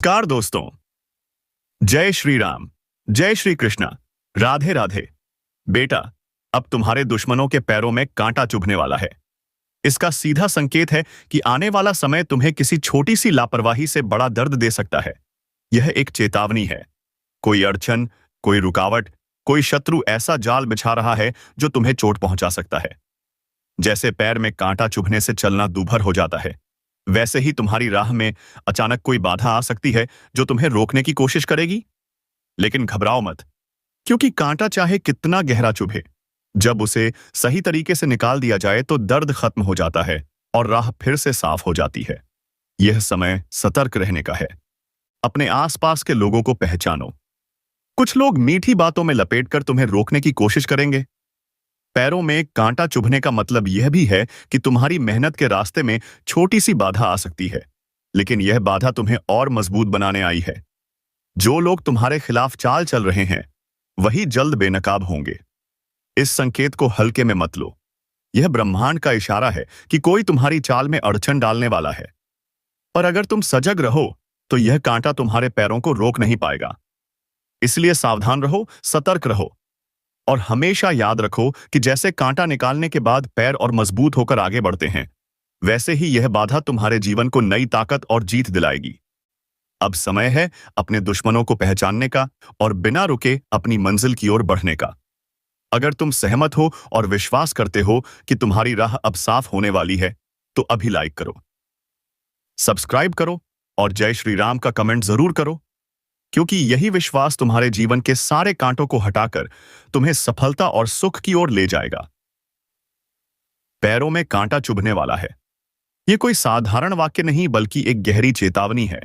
Car दोस्तों, जय श्री राम, जय श्री कृष्णा, राधे राधे। बेटा, अब तुम्हारे दुश्मनों के पैरों में कांटा चुभने वाला है। इसका सीधा संकेत है कि आने वाला समय तुम्हें किसी छोटी सी लापरवाही से बड़ा दर्द दे सकता है। यह एक चेतावनी है। कोई अड़चन, कोई रुकावट, कोई शत्रु ऐसा जाल बिछा रहा है जो तुम्हें चोट पहुंचा सकता है। जैसे पैर में कांटा चुभने से चलना दूभर हो जाता है, वैसे ही तुम्हारी राह में अचानक कोई बाधा आ सकती है जो तुम्हें रोकने की कोशिश करेगी। लेकिन घबराओ मत, क्योंकि कांटा चाहे कितना गहरा चुभे, जब उसे सही तरीके से निकाल दिया जाए तो दर्द खत्म हो जाता है और राह फिर से साफ हो जाती है। यह समय सतर्क रहने का है। अपने आसपास के लोगों को पहचानो। कुछ लोग मीठी बातों में लपेटकर तुम्हें रोकने की कोशिश करेंगे। पैरों में कांटा चुभने का मतलब यह भी है कि तुम्हारी मेहनत के रास्ते में छोटी सी बाधा आ सकती है, लेकिन यह बाधा तुम्हें और मजबूत बनाने आई है। जो लोग तुम्हारे खिलाफ चाल चल रहे हैं, वही जल्द बेनकाब होंगे। इस संकेत को हल्के में मत लो। यह ब्रह्मांड का इशारा है कि कोई तुम्हारी चाल में अड़चन डालने वाला है। पर अगर तुम सजग रहो, तो यह कांटा तुम्हारे पैरों को रोक नहीं पाएगा। इसलिए सावधान रहो, सतर्क रहो और हमेशा याद रखो कि जैसे कांटा निकालने के बाद पैर और मजबूत होकर आगे बढ़ते हैं, वैसे ही यह बाधा तुम्हारे जीवन को नई ताकत और जीत दिलाएगी। अब समय है अपने दुश्मनों को पहचानने का और बिना रुके अपनी मंजिल की ओर बढ़ने का। अगर तुम सहमत हो और विश्वास करते हो कि तुम्हारी राह अब साफ होने वाली है, तो अभी लाइक करो, सब्सक्राइब करो और जय श्री राम का कमेंट जरूर करो, क्योंकि यही विश्वास तुम्हारे जीवन के सारे कांटों को हटाकर तुम्हें सफलता और सुख की ओर ले जाएगा। पैरों में कांटा चुभने वाला है, यह कोई साधारण वाक्य नहीं बल्कि एक गहरी चेतावनी है।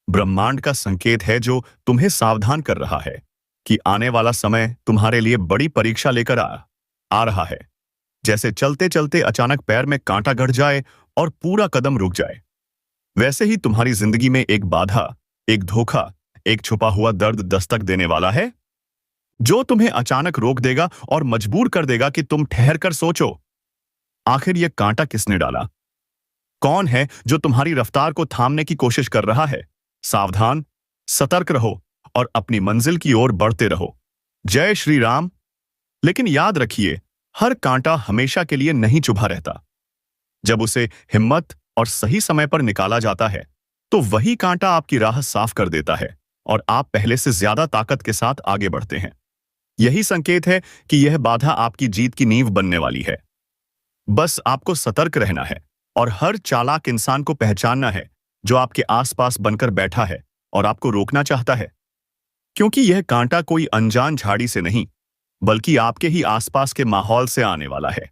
ब्रह्मांड का संकेत है जो तुम्हें सावधान कर रहा है कि आने वाला समय तुम्हारे लिए बड़ी परीक्षा लेकर आ रहा है। जैसे चलते चलते अचानक पैर में कांटा गड़ जाए और पूरा कदम रुक जाए, वैसे ही तुम्हारी जिंदगी में एक बाधा, एक धोखा, एक छुपा हुआ दर्द दस्तक देने वाला है, जो तुम्हें अचानक रोक देगा और मजबूर कर देगा कि तुम ठहर कर सोचो, आखिर यह कांटा किसने डाला? कौन है जो तुम्हारी रफ्तार को थामने की कोशिश कर रहा है? सावधान, सतर्क रहो और अपनी मंजिल की ओर बढ़ते रहो। जय श्री राम। लेकिन याद रखिए, हर कांटा हमेशा के लिए नहीं चुभा रहता। जब उसे हिम्मत और सही समय पर निकाला जाता है, तो वही कांटा आपकी राह साफ कर देता है और आप पहले से ज्यादा ताकत के साथ आगे बढ़ते हैं। यही संकेत है कि यह बाधा आपकी जीत की नींव बनने वाली है। बस आपको सतर्क रहना है और हर चालाक इंसान को पहचानना है जो आपके आसपास बनकर बैठा है और आपको रोकना चाहता है, क्योंकि यह कांटा कोई अनजान झाड़ी से नहीं, बल्कि आपके ही आसपास के माहौल से आने वाला है।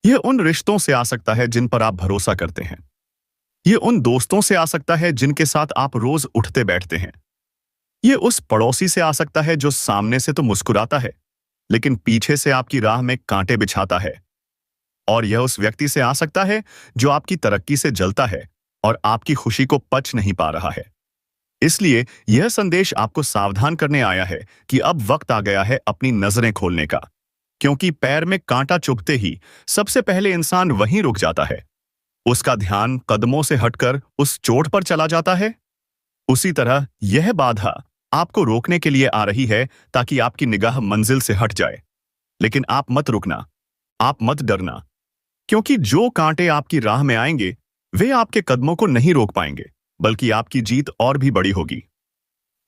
यह उन रिश्तों से आ सकता है जिन पर आप भरोसा करते हैं। यह उन दोस्तों से आ सकता है जिनके साथ आप रोज उठते बैठते हैं। यह उस पड़ोसी से आ सकता है जो सामने से तो मुस्कुराता है, लेकिन पीछे से आपकी राह में कांटे बिछाता है। और यह उस व्यक्ति से आ सकता है जो आपकी तरक्की से जलता है और आपकी खुशी को पच नहीं पा रहा है। इसलिए यह संदेश आपको सावधान करने आया है कि अब वक्त आ गया है अपनी नजरें खोलने का, क्योंकि पैर में कांटा चुभते ही सबसे पहले इंसान वहीं रुक जाता है। उसका ध्यान कदमों से हटकर उस चोट पर चला जाता है। उसी तरह यह बाधा आपको रोकने के लिए आ रही है ताकि आपकी निगाह मंजिल से हट जाए। लेकिन आप मत रुकना, आप मत डरना, क्योंकि जो कांटे आपकी राह में आएंगे वे आपके कदमों को नहीं रोक पाएंगे, बल्कि आपकी जीत और भी बड़ी होगी।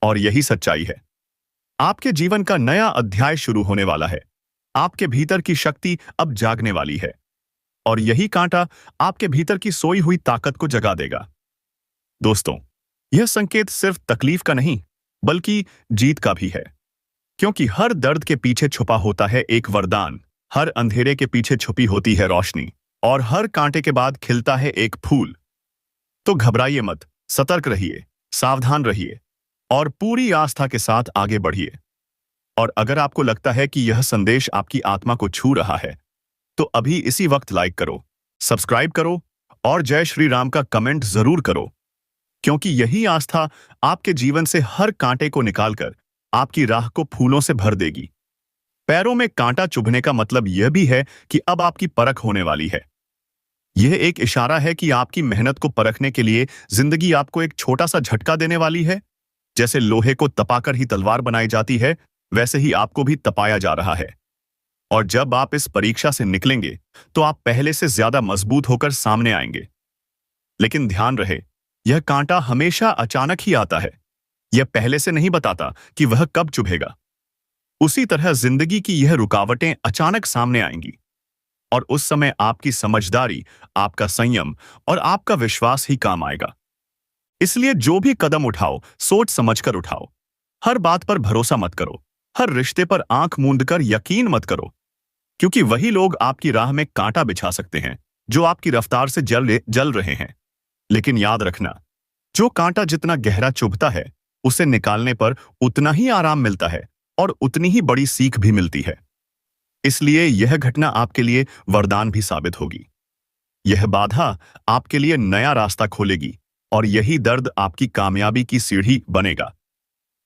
और यही सच्चाई है। आपके जीवन का नया अध्याय शुरू होने वाला है। आपके भीतर की शक्ति अब जागने वाली है और यही कांटा आपके भीतर की सोई हुई ताकत को जगा देगा। दोस्तों, यह संकेत सिर्फ तकलीफ का नहीं, बल्कि जीत का भी है, क्योंकि हर दर्द के पीछे छुपा होता है एक वरदान, हर अंधेरे के पीछे छुपी होती है रोशनी और हर कांटे के बाद खिलता है एक फूल। तो घबराइए मत, सतर्क रहिए, सावधान रहिए और पूरी आस्था के साथ आगे बढ़िए। और अगर आपको लगता है कि यह संदेश आपकी आत्मा को छू रहा है, तो अभी इसी वक्त लाइक करो, सब्सक्राइब करो और जय श्री राम का कमेंट जरूर करो, क्योंकि यही आस्था आपके जीवन से हर कांटे को निकालकर आपकी राह को फूलों से भर देगी। पैरों में कांटा चुभने का मतलब यह भी है कि अब आपकी परख होने वाली है। यह एक इशारा है कि आपकी मेहनत को परखने के लिए जिंदगी आपको एक छोटा सा झटका देने वाली है। जैसे लोहे को तपाकर ही तलवार बनाई जाती है, वैसे ही आपको भी तपाया जा रहा है। और जब आप इस परीक्षा से निकलेंगे, तो आप पहले से ज्यादा मजबूत होकर सामने आएंगे। लेकिन ध्यान रहे, यह कांटा हमेशा अचानक ही आता है। यह पहले से नहीं बताता कि वह कब चुभेगा। उसी तरह जिंदगी की यह रुकावटें अचानक सामने आएंगी, और उस समय आपकी समझदारी, आपका संयम और आपका विश्वास ही काम आएगा। इसलिए जो भी कदम उठाओ, सोच समझकर उठाओ। हर बात पर भरोसा मत करो। हर रिश्ते पर आंख मूंदकर यकीन मत करो, क्योंकि वही लोग आपकी राह में कांटा बिछा सकते हैं जो आपकी रफ्तार से जल रहे हैं। लेकिन याद रखना, जो कांटा जितना गहरा चुभता है, उसे निकालने पर उतना ही आराम मिलता है और उतनी ही बड़ी सीख भी मिलती है। इसलिए यह घटना आपके लिए वरदान भी साबित होगी। यह बाधा आपके लिए नया रास्ता खोलेगी, और यही दर्द आपकी कामयाबी की सीढ़ी बनेगा।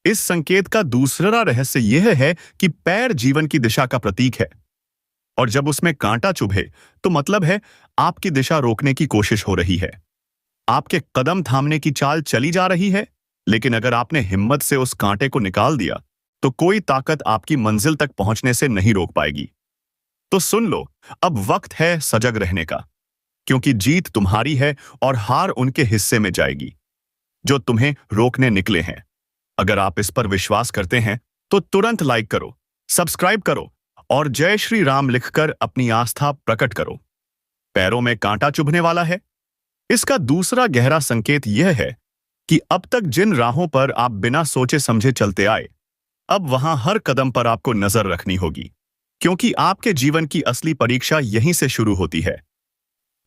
इस संकेत का दूसरा रहस्य यह है कि पैर जीवन की दिशा का प्रतीक है, और जब उसमें कांटा चुभे तो मतलब है आपकी दिशा रोकने की कोशिश हो रही है। आपके कदम थामने की चाल चली जा रही है, लेकिन अगर आपने हिम्मत से उस कांटे को निकाल दिया, तो कोई ताकत आपकी मंजिल तक पहुंचने से नहीं रोक पाएगी। तो सुन लो, अब वक्त है सजग रहने का, क्योंकि जीत तुम्हारी है और हार उनके हिस्से में जाएगी जो तुम्हें रोकने निकले हैं। अगर आप इस पर विश्वास करते हैं, तो तुरंत लाइक करो, सब्सक्राइब करो और जय श्री राम लिखकर अपनी आस्था प्रकट करो। पैरों में कांटा चुभने वाला है, इसका दूसरा गहरा संकेत यह है कि अब तक जिन राहों पर आप बिना सोचे समझे चलते आए, अब वहां हर कदम पर आपको नजर रखनी होगी, क्योंकि आपके जीवन की असली परीक्षा यहीं से शुरू होती है।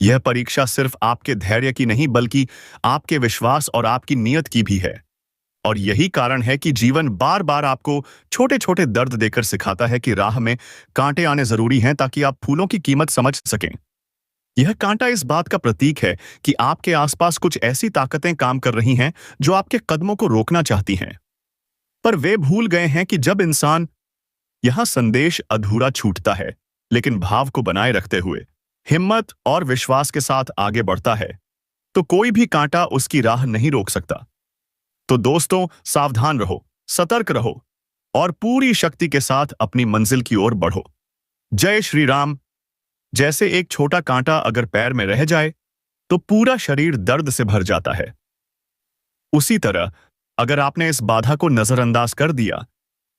यह परीक्षा सिर्फ आपके धैर्य की नहीं, बल्कि आपके विश्वास और आपकी नीयत की भी है। और यही कारण है कि जीवन बार बार आपको छोटे छोटे दर्द देकर सिखाता है कि राह में कांटे आने जरूरी हैं, ताकि आप फूलों की कीमत समझ सकें। यह कांटा इस बात का प्रतीक है कि आपके आसपास कुछ ऐसी ताकतें काम कर रही हैं जो आपके कदमों को रोकना चाहती हैं, पर वे भूल गए हैं कि जब इंसान यहां संदेश अधूरा छूटता है, लेकिन भाव को बनाए रखते हुए हिम्मत और विश्वास के साथ आगे बढ़ता है, तो कोई भी कांटा उसकी राह नहीं रोक सकता। तो दोस्तों, सावधान रहो, सतर्क रहो और पूरी शक्ति के साथ अपनी मंजिल की ओर बढ़ो। जय श्री राम। जैसे एक छोटा कांटा अगर पैर में रह जाए, तो पूरा शरीर दर्द से भर जाता है। उसी तरह अगर आपने इस बाधा को नजरअंदाज कर दिया,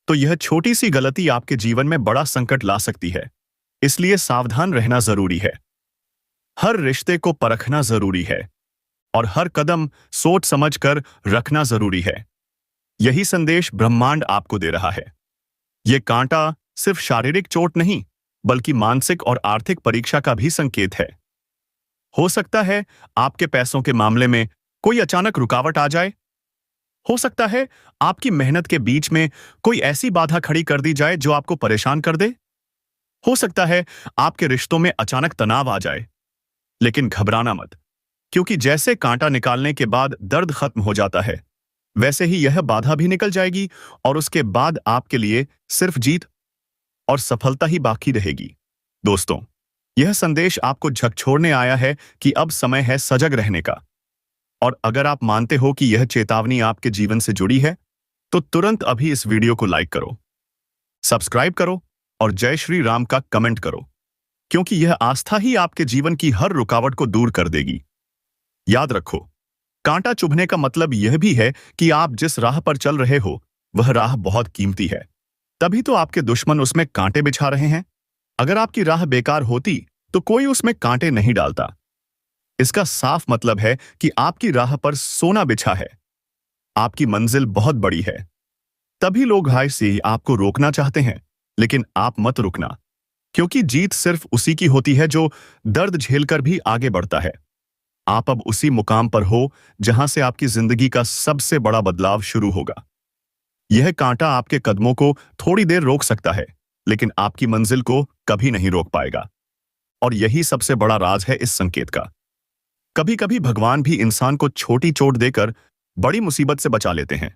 तो यह छोटी सी गलती आपके जीवन में बड़ा संकट ला सकती है। इसलिए सावधान रहना जरूरी है। हर रिश्ते को परखना जरूरी है, और हर कदम सोच समझ कर रखना जरूरी है। यही संदेश ब्रह्मांड आपको दे रहा है। यह कांटा सिर्फ शारीरिक चोट नहीं, बल्कि मानसिक और आर्थिक परीक्षा का भी संकेत है। हो सकता है आपके पैसों के मामले में कोई अचानक रुकावट आ जाए। हो सकता है आपकी मेहनत के बीच में कोई ऐसी बाधा खड़ी कर दी जाए जो आपको परेशान कर दे। हो सकता है आपके रिश्तों में अचानक तनाव आ जाए। लेकिन घबराना मत, क्योंकि जैसे कांटा निकालने के बाद दर्द खत्म हो जाता है, वैसे ही यह बाधा भी निकल जाएगी, और उसके बाद आपके लिए सिर्फ जीत और सफलता ही बाकी रहेगी। दोस्तों, यह संदेश आपको झकझोरने आया है कि अब समय है सजग रहने का। और अगर आप मानते हो कि यह चेतावनी आपके जीवन से जुड़ी है, तो तुरंत अभी इस वीडियो को लाइक करो, सब्सक्राइब करो और जय श्री राम का कमेंट करो, क्योंकि यह आस्था ही आपके जीवन की हर रुकावट को दूर कर देगी। याद रखो, कांटा चुभने का मतलब यह भी है कि आप जिस राह पर चल रहे हो, वह राह बहुत कीमती है। तभी तो आपके दुश्मन उसमें कांटे बिछा रहे हैं। अगर आपकी राह बेकार होती, तो कोई उसमें कांटे नहीं डालता। इसका साफ मतलब है कि आपकी राह पर सोना बिछा है। आपकी मंजिल बहुत बड़ी है। तभी लोग हाय से आपको रोकना चाहते हैं, लेकिन आप मत रुकना, क्योंकि जीत सिर्फ उसी की होती है जो दर्द झेलकर भी आगे बढ़ता है। आप अब उसी मुकाम पर हो जहां से आपकी जिंदगी का सबसे बड़ा बदलाव शुरू होगा। यह कांटा आपके कदमों को थोड़ी देर रोक सकता है, लेकिन आपकी मंजिल को कभी नहीं रोक पाएगा। और यही सबसे बड़ा राज है इस संकेत का। कभी कभी भगवान भी इंसान को छोटी चोट देकर बड़ी मुसीबत से बचा लेते हैं।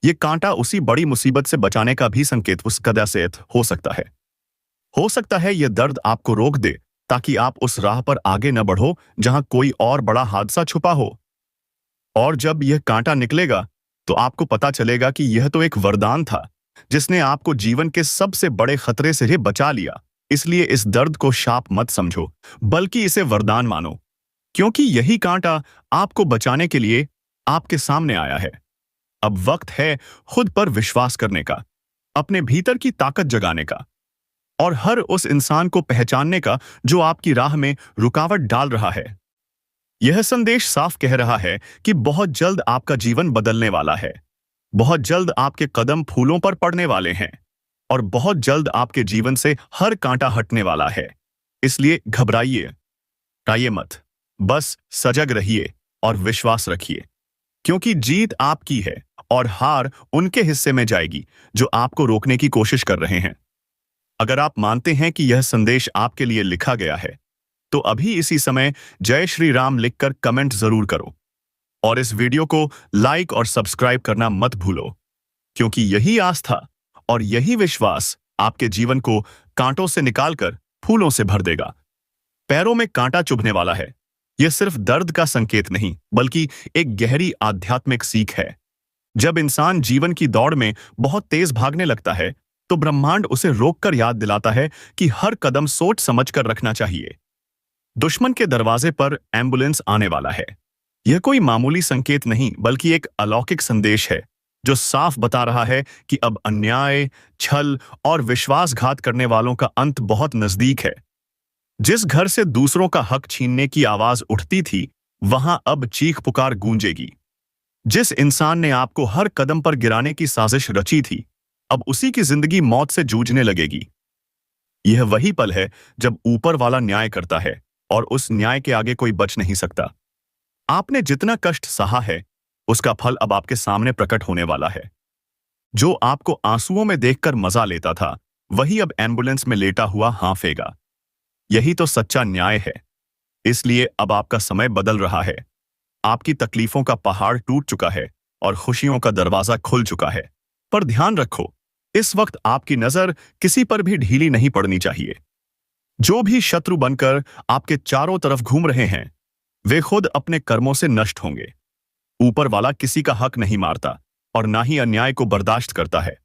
यह कांटा उसी बड़ी मुसीबत से बचाने का भी संकेत उस कदा से हो सकता है। हो सकता है यह दर्द आपको रोक दे, ताकि आप उस राह पर आगे न बढ़ो जहां कोई और बड़ा हादसा छुपा हो। और जब यह कांटा निकलेगा तो आपको पता चलेगा कि यह तो एक वरदान था जिसने आपको जीवन के सबसे बड़े खतरे से ही बचा लिया। इसलिए इस दर्द को शाप मत समझो, बल्कि इसे वरदान मानो, क्योंकि यही कांटा आपको बचाने के लिए आपके सामने आया है। अब वक्त है खुद पर विश्वास करने का, अपने भीतर की ताकत जगाने का, और हर उस इंसान को पहचानने का जो आपकी राह में रुकावट डाल रहा है। यह संदेश साफ कह रहा है कि बहुत जल्द आपका जीवन बदलने वाला है। बहुत जल्द आपके कदम फूलों पर पड़ने वाले हैं, और बहुत जल्द आपके जीवन से हर कांटा हटने वाला है। इसलिए घबराइए मत, बस सजग रहिए और विश्वास रखिए, क्योंकि जीत आपकी है और हार उनके हिस्से में जाएगी जो आपको रोकने की कोशिश कर रहे हैं। अगर आप मानते हैं कि यह संदेश आपके लिए लिखा गया है, तो अभी इसी समय जय श्री राम लिखकर कमेंट जरूर करो, और इस वीडियो को लाइक और सब्सक्राइब करना मत भूलो, क्योंकि यही आस्था और यही विश्वास आपके जीवन को कांटों से निकालकर फूलों से भर देगा। पैरों में कांटा चुभने वाला है, यह सिर्फ दर्द का संकेत नहीं, बल्कि एक गहरी आध्यात्मिक सीख है। जब इंसान जीवन की दौड़ में बहुत तेज भागने लगता है, तो ब्रह्मांड उसे रोककर याद दिलाता है कि हर कदम सोच समझ कर रखना चाहिए। दुश्मन के दरवाजे पर एम्बुलेंस आने वाला है। यह कोई मामूली संकेत नहीं, बल्कि एक अलौकिक संदेश है जो साफ बता रहा है कि अब अन्याय, छल और विश्वासघात करने वालों का अंत बहुत नजदीक है। जिस घर से दूसरों का हक छीनने की आवाज उठती थी, वहां अब चीख पुकार गूंजेगी। जिस इंसान ने आपको हर कदम पर गिराने की साजिश रची थी, अब उसी की जिंदगी मौत से जूझने लगेगी। यह वही पल है जब ऊपर वाला न्याय करता है, और उस न्याय के आगे कोई बच नहीं सकता। आपने जितना कष्ट सहा है, उसका फल अब आपके सामने प्रकट होने वाला है। जो आपको आंसुओं में देखकर मजा लेता था, वही अब एम्बुलेंस में लेटा हुआ हांफेगा। यही तो सच्चा न्याय है। इसलिए अब आपका समय बदल रहा है। आपकी तकलीफों का पहाड़ टूट चुका है और खुशियों का दरवाजा खुल चुका है। पर ध्यान रखो, इस वक्त आपकी नजर किसी पर भी ढीली नहीं पड़नी चाहिए। जो भी शत्रु बनकर आपके चारों तरफ घूम रहे हैं, वे खुद अपने कर्मों से नष्ट होंगे। ऊपर वाला किसी का हक नहीं मारता और ना ही अन्याय को बर्दाश्त करता है।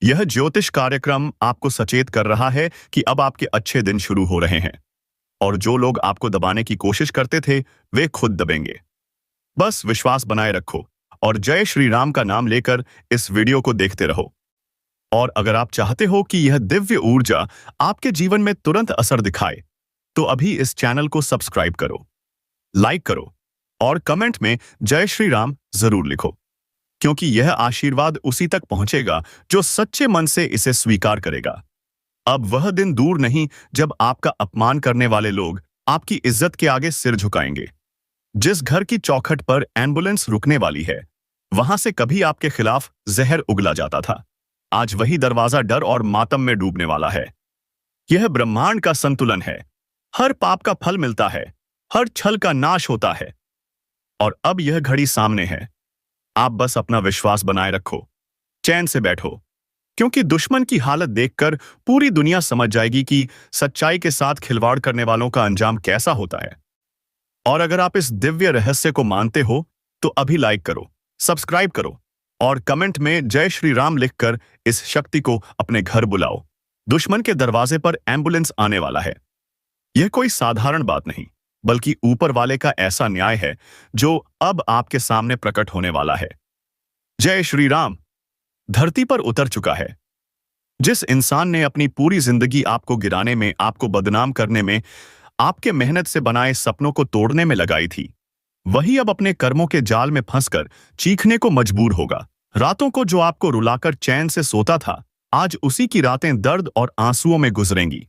यह ज्योतिष कार्यक्रम आपको सचेत कर रहा है कि अब आपके अच्छे दिन शुरू हो रहे हैं, और जो लोग आपको दबाने की कोशिश करते थे, वे खुद दबेंगे। बस विश्वास बनाए रखो और जय श्री राम का नाम लेकर इस वीडियो को देखते रहो। और अगर आप चाहते हो कि यह दिव्य ऊर्जा आपके जीवन में तुरंत असर दिखाए, तो अभी इस चैनल को सब्सक्राइब करो, लाइक करो और कमेंट में जय श्री राम जरूर लिखो, क्योंकि यह आशीर्वाद उसी तक पहुंचेगा जो सच्चे मन से इसे स्वीकार करेगा। अब वह दिन दूर नहीं जब आपका अपमान करने वाले लोग आपकी इज्जत के आगे सिर झुकाएंगे। जिस घर की चौखट पर एम्बुलेंस रुकने वाली है, वहां से कभी आपके खिलाफ जहर उगला जाता था, आज वही दरवाजा डर और मातम में डूबने वाला है। यह ब्रह्मांड का संतुलन है। हर पाप का फल मिलता है, हर छल का नाश होता है, और अब यह घड़ी सामने है। आप बस अपना विश्वास बनाए रखो, चैन से बैठो, क्योंकि दुश्मन की हालत देखकर पूरी दुनिया समझ जाएगी कि सच्चाई के साथ खिलवाड़ करने वालों का अंजाम कैसा होता है। और अगर आप इस दिव्य रहस्य को मानते हो, तो अभी लाइक करो, सब्सक्राइब करो और कमेंट में जय श्री राम लिखकर इस शक्ति को अपने घर बुलाओ। दुश्मन के दरवाजे पर एम्बुलेंस आने वाला है। यह कोई साधारण बात नहीं, बल्कि ऊपर वाले का ऐसा न्याय है जो अब आपके सामने प्रकट होने वाला है। जय श्री राम धरती पर उतर चुका है। जिस इंसान ने अपनी पूरी जिंदगी आपको गिराने में, आपको बदनाम करने में, आपके मेहनत से बनाए सपनों को तोड़ने में लगाई थी, वही अब अपने कर्मों के जाल में फंसकर चीखने को मजबूर होगा। रातों को जो आपको रुलाकर चैन से सोता था, आज उसी की रातें दर्द और आंसुओं में गुजरेंगी।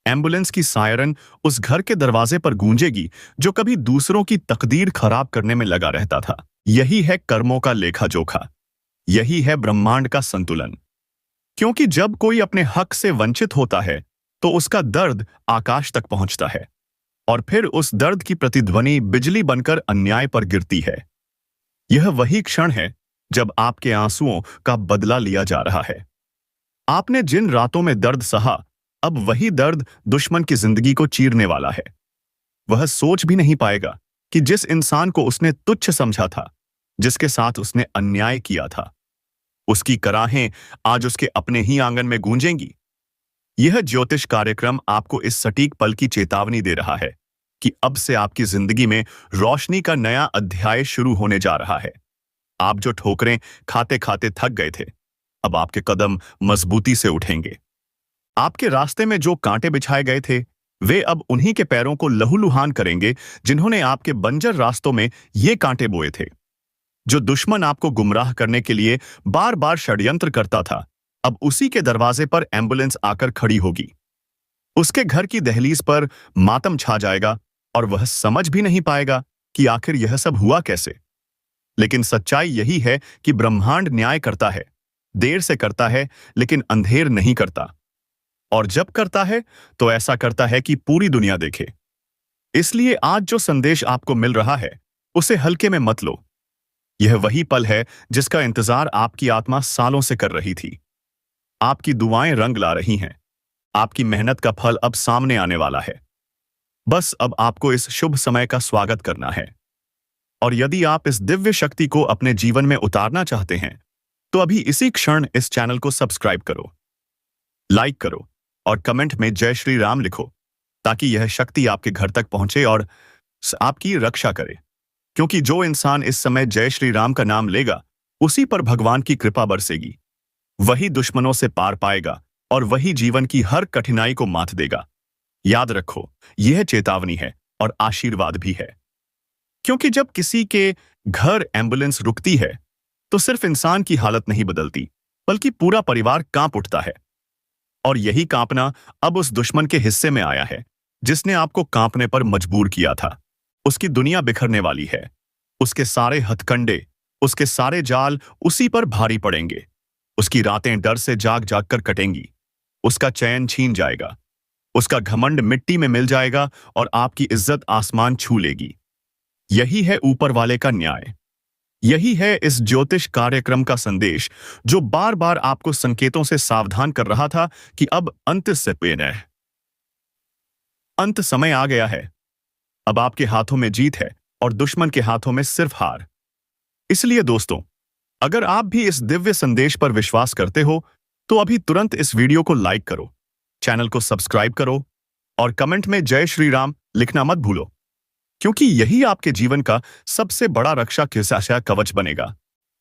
एम्बुलेंस की सायरन उस घर के दरवाजे पर गूंजेगी जो कभी दूसरों की तकदीर खराब करने में लगा रहता था। यही है कर्मों का लेखा जोखा, यही है ब्रह्मांड का संतुलन। क्योंकि जब कोई अपने हक से वंचित होता है, तो उसका दर्द आकाश तक पहुंचता है, और फिर उस दर्द की प्रतिध्वनि बिजली बनकर अन्याय पर गिरती है। यह वही क्षण है जब आपके आंसुओं का बदला लिया जा रहा है। आपने जिन रातों में दर्द सहा, अब वही दर्द दुश्मन की जिंदगी को चीरने वाला है। वह सोच भी नहीं पाएगा कि जिस इंसान को उसने तुच्छ समझा था, जिसके साथ उसने अन्याय किया था, उसकी कराहें आज उसके अपने ही आंगन में गूंजेंगी। यह ज्योतिष कार्यक्रम आपको इस सटीक पल की चेतावनी दे रहा है कि अब से आपकी जिंदगी में रोशनी का नया अध्याय शुरू होने जा रहा है। आप जो ठोकरें खाते खाते थक गए थे, अब आपके कदम मजबूती से उठेंगे। आपके रास्ते में जो कांटे बिछाए गए थे, वे अब उन्हीं के पैरों को लहूलुहान करेंगे जिन्होंने आपके बंजर रास्तों में ये कांटे बोए थे। जो दुश्मन आपको गुमराह करने के लिए बार बार षड्यंत्र करता था, अब उसी के दरवाजे पर एम्बुलेंस आकर खड़ी होगी। उसके घर की दहलीज पर मातम छा जाएगा और वह समझ भी नहीं पाएगा कि आखिर यह सब हुआ कैसे। लेकिन सच्चाई यही है कि ब्रह्मांड न्याय करता है, देर से करता है, लेकिन अंधेर नहीं करता। और जब करता है तो ऐसा करता है कि पूरी दुनिया देखे। इसलिए आज जो संदेश आपको मिल रहा है, उसे हल्के में मत लो। यह वही पल है जिसका इंतजार आपकी आत्मा सालों से कर रही थी। आपकी दुआएं रंग ला रही हैं। आपकी मेहनत का फल अब सामने आने वाला है। बस अब आपको इस शुभ समय का स्वागत करना है। और यदि आप इस दिव्य शक्ति को अपने जीवन में उतारना चाहते हैं, तो अभी इसी क्षण इस चैनल को सब्सक्राइब करो, लाइक करो और कमेंट में जय श्री राम लिखो, ताकि यह शक्ति आपके घर तक पहुंचे और आपकी रक्षा करे। क्योंकि जो इंसान इस समय जय श्री राम का नाम लेगा, उसी पर भगवान की कृपा बरसेगी। वही दुश्मनों से पार पाएगा और वही जीवन की हर कठिनाई को मात देगा। याद रखो, यह चेतावनी है और आशीर्वाद भी है। क्योंकि जब किसी के घर एम्बुलेंस रुकती है, तो सिर्फ इंसान की हालत नहीं बदलती, बल्कि पूरा परिवार कांप उठता है। और यही कांपना अब उस दुश्मन के हिस्से में आया है, जिसने आपको कांपने पर मजबूर किया था। उसकी दुनिया बिखरने वाली है। उसके सारे हथकंडे, उसके सारे जाल उसी पर भारी पड़ेंगे। उसकी रातें डर से जाग जाग कर कटेंगी। उसका चैन छीन जाएगा। उसका घमंड मिट्टी में मिल जाएगा और आपकी इज्जत आसमान छू लेगी। यही है ऊपर वाले का न्याय। यही है इस ज्योतिष कार्यक्रम का संदेश, जो बार बार आपको संकेतों से सावधान कर रहा था कि अब अंत से पेन है। अंत समय आ गया है। अब आपके हाथों में जीत है और दुश्मन के हाथों में सिर्फ हार। इसलिए दोस्तों, अगर आप भी इस दिव्य संदेश पर विश्वास करते हो, तो अभी तुरंत इस वीडियो को लाइक करो, चैनल को सब्सक्राइब करो और कमेंट में जय श्री राम लिखना मत भूलो। क्योंकि यही आपके जीवन का सबसे बड़ा रक्षा कवच बनेगा।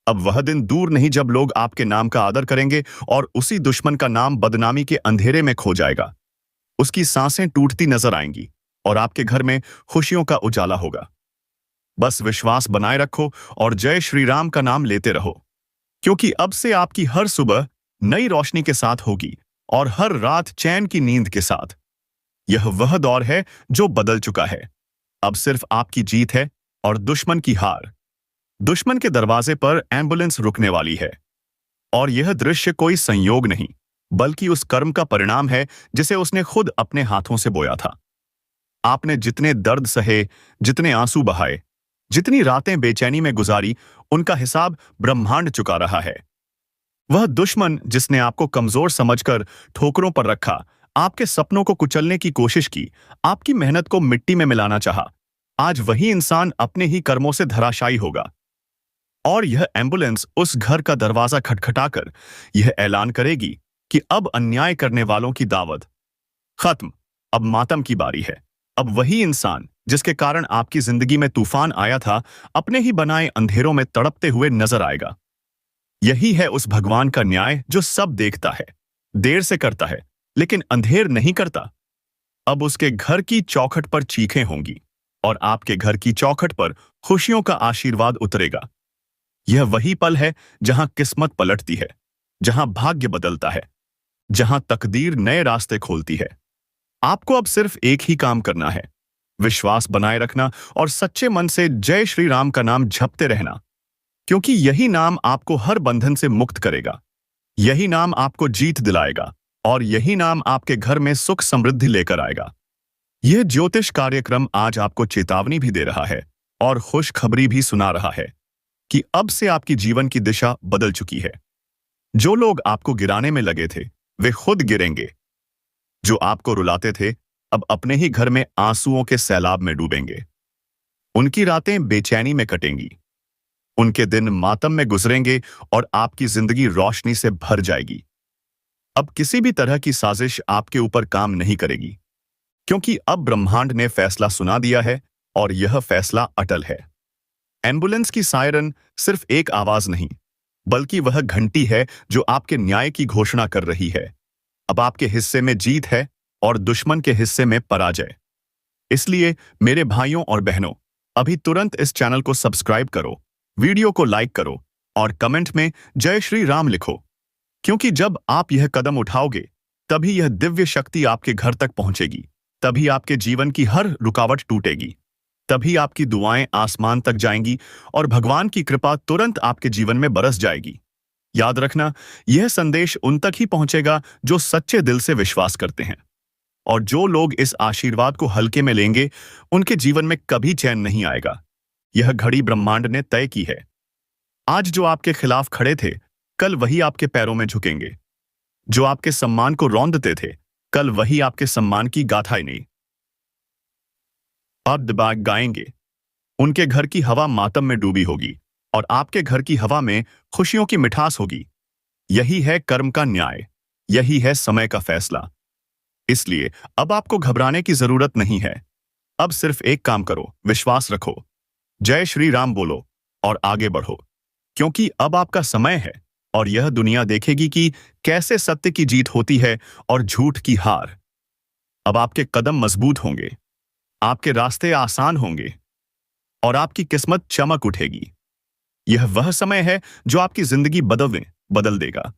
अब वह दिन दूर नहीं जब लोग आपके नाम का आदर करेंगे और उसी दुश्मन का नाम बदनामी के अंधेरे में खो जाएगा। उसकी सांसें टूटती नजर आएंगी और आपके घर में खुशियों का उजाला होगा। बस विश्वास बनाए रखो और जय श्री राम का नाम लेते रहो, क्योंकि अब से आपकी हर सुबह नई रोशनी के साथ होगी और हर रात चैन की नींद के साथ। यह वह दौर है जो बदल चुका है। अब सिर्फ आपकी जीत है और दुश्मन की हार। दुश्मन के दरवाजे पर एम्बुलेंस रुकने वाली है और यह दृश्य कोई संयोग नहीं, बल्कि उस कर्म का परिणाम है जिसे उसने खुद अपने हाथों से बोया था। आपने जितने दर्द सहे, जितने आंसू बहाए, जितनी रातें बेचैनी में गुजारी, उनका हिसाब ब्रह्मांड चुका रहा है। वह दुश्मन जिसने आपको कमजोर समझकर ठोकरों पर रखा, आपके सपनों को कुचलने की कोशिश की, आपकी मेहनत को मिट्टी में मिलाना चाहा, आज वही इंसान अपने ही कर्मों से धराशायी होगा। और यह एम्बुलेंस उस घर का दरवाजा खटखटाकर यह ऐलान करेगी कि अब अन्याय करने वालों की दावत खत्म। अब मातम की बारी है। अब वही इंसान जिसके कारण आपकी जिंदगी में तूफान आया था, अपने ही बनाए अंधेरों में तड़पते हुए नजर आएगा। यही है उस भगवान का न्याय जो सब देखता है, देर से करता है, लेकिन अंधेर नहीं करता। अब उसके घर की चौखट पर चीखें होंगी और आपके घर की चौखट पर खुशियों का आशीर्वाद उतरेगा। यह वही पल है जहां किस्मत पलटती है, जहां भाग्य बदलता है, जहां तकदीर नए रास्ते खोलती है। आपको अब सिर्फ एक ही काम करना है, विश्वास बनाए रखना और सच्चे मन से जय श्री राम का नाम जपते रहना, क्योंकि यही नाम आपको हर बंधन से मुक्त करेगा। यही नाम आपको जीत दिलाएगा और यही नाम आपके घर में सुख समृद्धि लेकर आएगा। यह ज्योतिष कार्यक्रम आज आपको चेतावनी भी दे रहा है और खुशखबरी भी सुना रहा है कि अब से आपकी जीवन की दिशा बदल चुकी है। जो लोग आपको गिराने में लगे थे, वे खुद गिरेंगे। जो आपको रुलाते थे, अब अपने ही घर में आंसुओं के सैलाब में डूबेंगे। उनकी रातें बेचैनी में कटेंगी, उनके दिन मातम में गुजरेंगे और आपकी जिंदगी रोशनी से भर जाएगी। अब किसी भी तरह की साजिश आपके ऊपर काम नहीं करेगी, क्योंकि अब ब्रह्मांड ने फैसला सुना दिया है और यह फैसला अटल है। एम्बुलेंस की सायरन सिर्फ एक आवाज नहीं, बल्कि वह घंटी है जो आपके न्याय की घोषणा कर रही है। अब आपके हिस्से में जीत है और दुश्मन के हिस्से में पराजय। इसलिए मेरे भाइयों और बहनों, अभी तुरंत इस चैनल को सब्सक्राइब करो, वीडियो को लाइक करो और कमेंट में जय श्री राम लिखो, क्योंकि जब आप यह कदम उठाओगे, तभी यह दिव्य शक्ति आपके घर तक पहुंचेगी, तभी आपके जीवन की हर रुकावट टूटेगी, तभी आपकी दुआएं आसमान तक जाएंगी और भगवान की कृपा तुरंत आपके जीवन में बरस जाएगी। याद रखना, यह संदेश उन तक ही पहुंचेगा जो सच्चे दिल से विश्वास करते हैं, और जो लोग इस आशीर्वाद को हल्के में लेंगे, उनके जीवन में कभी चैन नहीं आएगा। यह घड़ी ब्रह्मांड ने तय की है। आज जो आपके खिलाफ खड़े थे, कल वही आपके पैरों में झुकेंगे। जो आपके सम्मान को रौंदते थे, कल वही आपके सम्मान की गाथा नहीं अब दिबाग गाएंगे। उनके घर की हवा मातम में डूबी होगी और आपके घर की हवा में खुशियों की मिठास होगी। यही है कर्म का न्याय, यही है समय का फैसला। इसलिए अब आपको घबराने की जरूरत नहीं है। अब सिर्फ एक काम करो, विश्वास रखो, जय श्री राम बोलो और आगे बढ़ो, क्योंकि अब आपका समय है और यह दुनिया देखेगी कि कैसे सत्य की जीत होती है और झूठ की हार। अब आपके कदम मजबूत होंगे, आपके रास्ते आसान होंगे और आपकी किस्मत चमक उठेगी। यह वह समय है जो आपकी जिंदगी बदल देगा।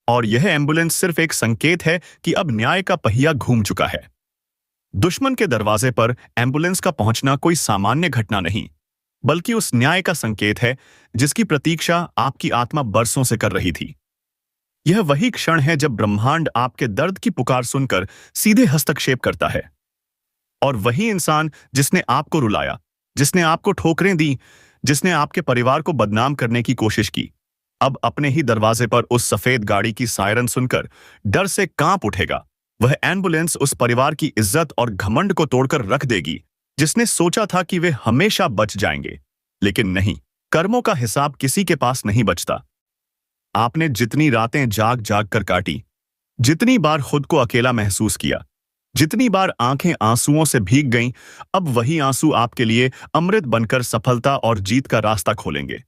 और यह एम्बुलेंस सिर्फ एक संकेत है कि अब न्याय का पहिया घूम चुका है। दुश्मन के दरवाजे पर एम्बुलेंस का पहुंचना कोई सामान्य घटना नहीं, बल्कि उस न्याय का संकेत है जिसकी प्रतीक्षा आपकी आत्मा बरसों से कर रही थी। यह वही क्षण है जब ब्रह्मांड आपके दर्द की पुकार सुनकर सीधे हस्तक्षेप करता है। और वही इंसान जिसने आपको रुलाया, जिसने आपको ठोकरें दी, जिसने आपके परिवार को बदनाम करने की कोशिश की, अब अपने ही दरवाजे पर उस सफेद गाड़ी की सायरन सुनकर डर से कांप उठेगा। वह एम्बुलेंस उस परिवार की इज्जत और घमंड को तोड़कर रख देगी, जिसने सोचा था कि वे हमेशा बच जाएंगे। लेकिन नहीं, कर्मों का हिसाब किसी के पास नहीं बचता। आपने जितनी रातें जाग जाग कर काटी, जितनी बार खुद को अकेला महसूस किया, जितनी बार आंखें आंसुओं से भीग गईं, अब वही आंसू आपके लिए अमृत बनकर सफलता और जीत का रास्ता खोलेंगे।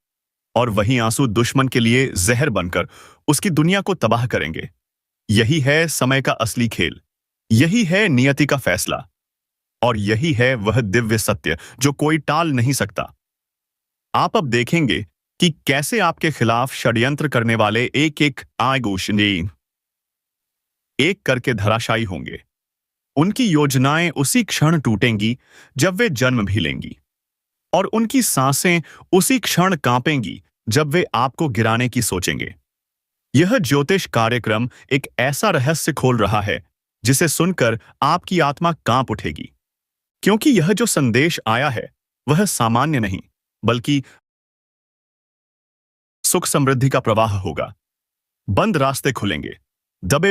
और वही आंसू दुश्मन के लिए जहर बनकर उसकी दुनिया को तबाह करेंगे। यही है समय का असली खेल, यही है नियति का फैसला, और यही है वह दिव्य सत्य जो कोई टाल नहीं सकता। आप अब देखेंगे कि कैसे आपके खिलाफ षड्यंत्र करने वाले एक करके धराशायी होंगे। उनकी योजनाएं उसी क्षण टूटेंगी जब वे जन्म भी लेंगी, और उनकी सांसें उसी क्षण कांपेंगी जब वे आपको गिराने की सोचेंगे। यह ज्योतिष कार्यक्रम एक ऐसा रहस्य खोल रहा है जिसे सुनकर आपकी आत्मा कांप उठेगी, क्योंकि यह जो संदेश आया है वह सामान्य नहीं, बल्कि सुख समृद्धि का प्रवाह होगा। बंद रास्ते खुलेंगे, दबे